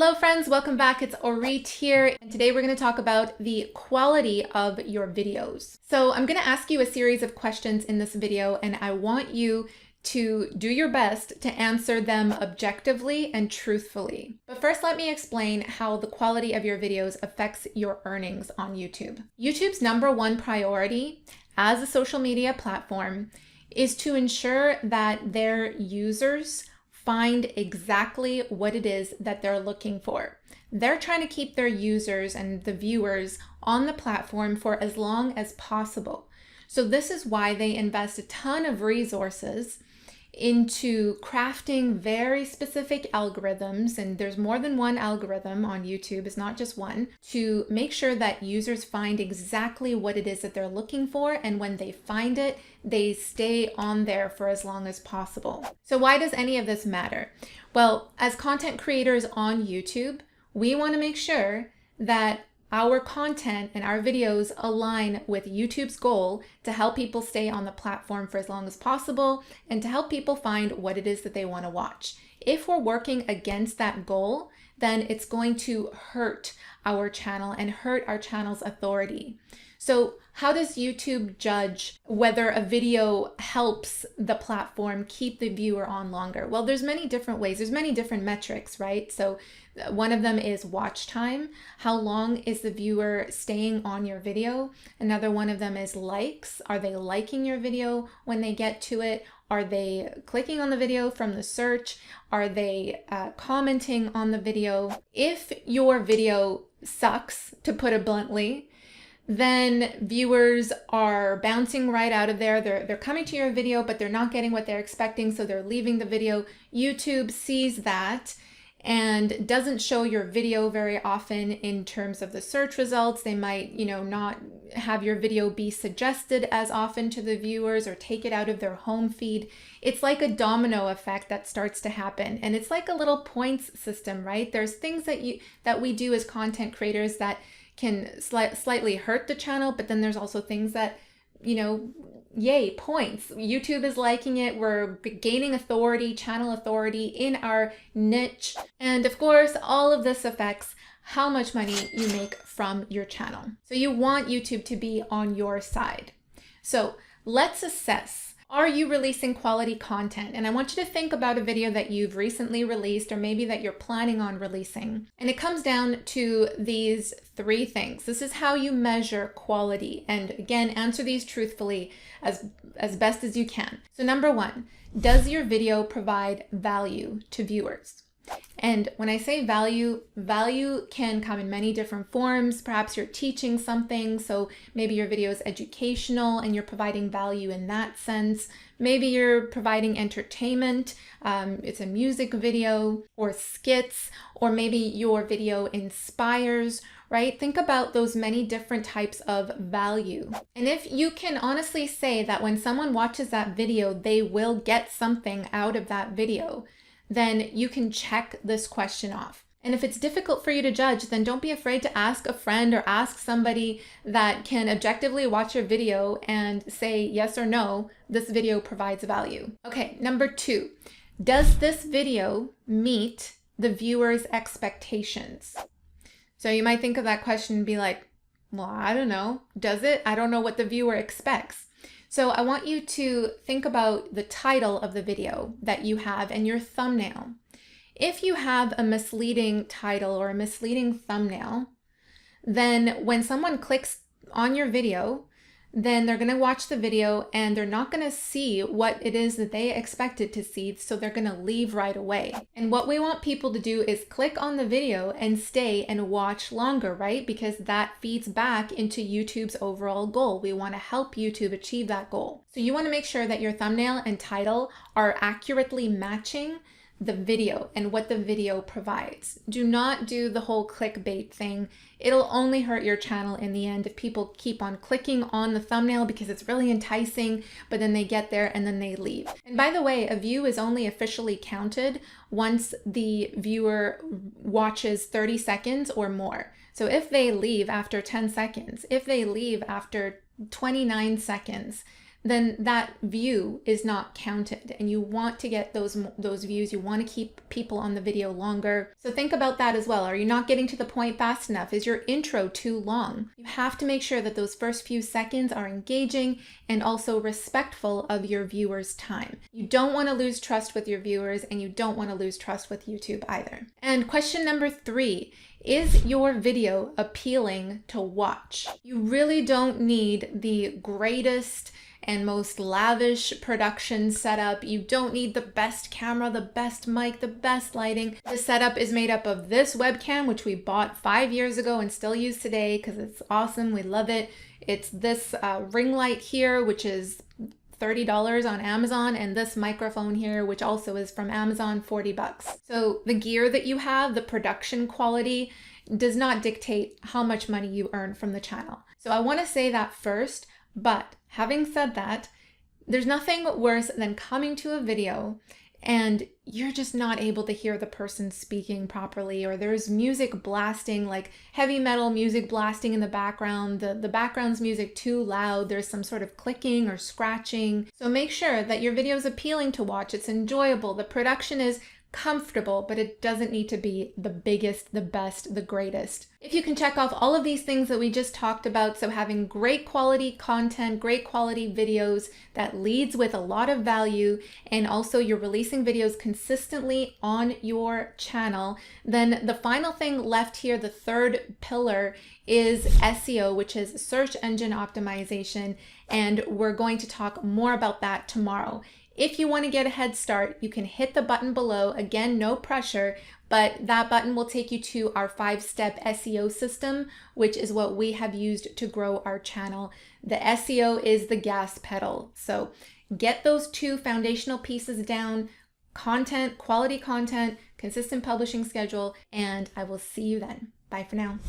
Hello friends, welcome back. It's Orit here, and today we're going to talk about the quality of your videos. So I'm going to ask you a series of questions in this video, and I want you to do your best to answer them objectively and truthfully. But first, let me explain how the quality of your videos affects your earnings on YouTube. YouTube's #1 priority as a social media platform is to ensure that their users find exactly what it is that they're looking for. They're trying to keep their users and the viewers on the platform for as long as possible. So this is why they invest a ton of resources into crafting very specific algorithms, and there's more than one algorithm on YouTube, it's not just one, to make sure that users find exactly what it is that they're looking for, and when they find it, they stay on there for as long as possible. So why does any of this matter? Well, as content creators on YouTube, we want to make sure that our content and our videos align with YouTube's goal to help people stay on the platform for as long as possible and to help people find what it is that they want to watch. If we're working against that goal, then it's going to hurt our channel and hurt our channel's authority. So how does YouTube judge whether a video helps the platform keep the viewer on longer? Well, there's many different ways. There's many different metrics, right? So one of them is watch time. How long is the viewer staying on your video? Another one of them is likes. Are they liking your video when they get to it? Are they clicking on the video from the search? Are they commenting on the video? If your video sucks, to put it bluntly, then viewers are bouncing right out of there. They're coming to your video, but they're not getting what they're expecting, so they're leaving the video. YouTube sees that and doesn't show your video very often in terms of the search results. They might, not have your video be suggested as often to the viewers or take it out of their home feed. It's like a domino effect that starts to happen, and it's like a little points system, right? There's things that we do as content creators that can slightly hurt the channel, but then there's also things that, yay, points. YouTube is liking it. We're gaining authority, channel authority in our niche. And of course, all of this affects how much money you make from your channel. So you want YouTube to be on your side. So let's assess. Are you releasing quality content? And I want you to think about a video that you've recently released or maybe that you're planning on releasing. And it comes down to these 3 things. This is how you measure quality. And again, answer these truthfully as best as you can. So #1, does your video provide value to viewers? And when I say value can come in many different forms. Perhaps you're teaching something, so maybe your video is educational and you're providing value in that sense. Maybe you're providing entertainment, it's a music video or skits, or maybe your video inspires, right? Think about those many different types of value. And if you can honestly say that when someone watches that video, they will get something out of that video, then you can check this question off. And if it's difficult for you to judge, then don't be afraid to ask a friend or ask somebody that can objectively watch your video and say yes or no, this video provides value. Okay, #2, does this video meet the viewer's expectations? So you might think of that question and be like, well, I don't know, does it? I don't know what the viewer expects. So I want you to think about the title of the video that you have and your thumbnail. If you have a misleading title or a misleading thumbnail, then when someone clicks on your video, then they're going to watch the video and they're not going to see what it is that they expected to see, so they're going to leave right away. And what we want people to do is click on the video and stay and watch longer, right? Because that feeds back into YouTube's overall goal. We want to help YouTube achieve that goal. So you want to make sure that your thumbnail and title are accurately matching the video and what the video provides. Do not do the whole clickbait thing. It'll only hurt your channel in the end if people keep on clicking on the thumbnail because it's really enticing, but then they get there and then they leave. And by the way, a view is only officially counted once the viewer watches 30 seconds or more. So if they leave after 10 seconds, if they leave after 29 seconds, then that view is not counted, and you want to get those views. You want to keep people on the video longer. So think about that as well. Are you not getting to the point fast enough? Is your intro too long? You have to make sure that those first few seconds are engaging and also respectful of your viewers' time. You don't want to lose trust with your viewers, and you don't want to lose trust with YouTube either. And question number 3, is your video appealing to watch? You really don't need the greatest and most lavish production setup. You don't need the best camera, the best mic, the best lighting. The setup is made up of this webcam, which we bought 5 years ago and still use today because it's awesome. We love it. It's this ring light here, which is $30 on Amazon, and this microphone here, which also is from Amazon, $40. So the gear that you have, the production quality, does not dictate how much money you earn from the channel. So I want to say that first, but having said that, there's nothing worse than coming to a video and you're just not able to hear the person speaking properly, or there's music blasting, like heavy metal music blasting in the background. The background's music too loud. There's some sort of clicking or scratching. So make sure that your video is appealing to watch. It's enjoyable. The production is comfortable, but it doesn't need to be the biggest, the best, the greatest. If you can check off all of these things that we just talked about, so having great quality content, great quality videos that leads with a lot of value, and also you're releasing videos consistently on your channel, then the final thing left here, the third pillar, is SEO, which is search engine optimization, and we're going to talk more about that tomorrow. If you want to get a head start, you can hit the button below. Again, no pressure, but that button will take you to our 5-step SEO system, which is what we have used to grow our channel. The SEO is the gas pedal. So get those 2 foundational pieces down: content, quality content, consistent publishing schedule, and I will see you then. Bye for now.